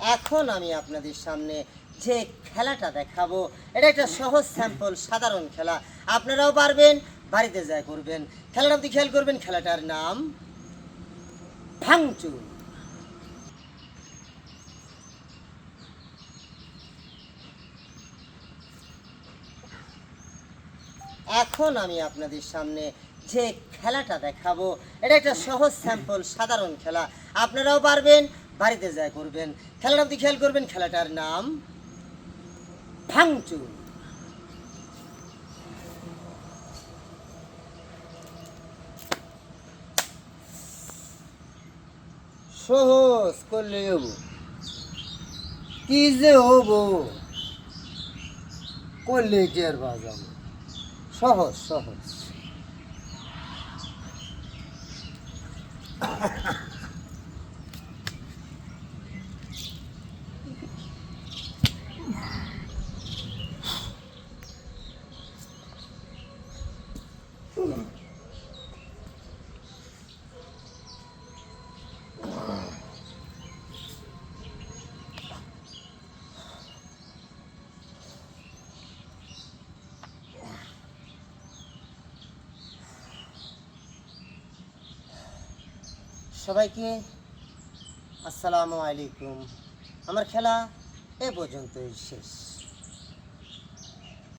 এখন আমি আপনাদের সামনে যে খেলাটা দেখাবো এটা একটা সহজ স্যাম্পল সাধারণ খেলা। আপনারাও পারবেন, বাড়িতে যায় করবেন। খেলাটা আপনি খেয়াল করবেন, খেলাটার নাম ভাঙচুর। এখন আমি আপনাদের সামনে যে খেলাটা দেখাবো এটা একটা সহজ স্যাম্পল সাধারণ খেলা। আপনারাও পারবেন, বাড়িতে যায় করবেন। খেলাটা আপনি খেয়াল করবেন, খেলাটার নাম ভাঙচুর। সহজ করলে হবো, কি যে হবো করলে টের বাজাবো। সহজ সহজ। সবাইকে আসসালামু আলাইকুম। আমার খেলা এ পর্যন্তই শেষ।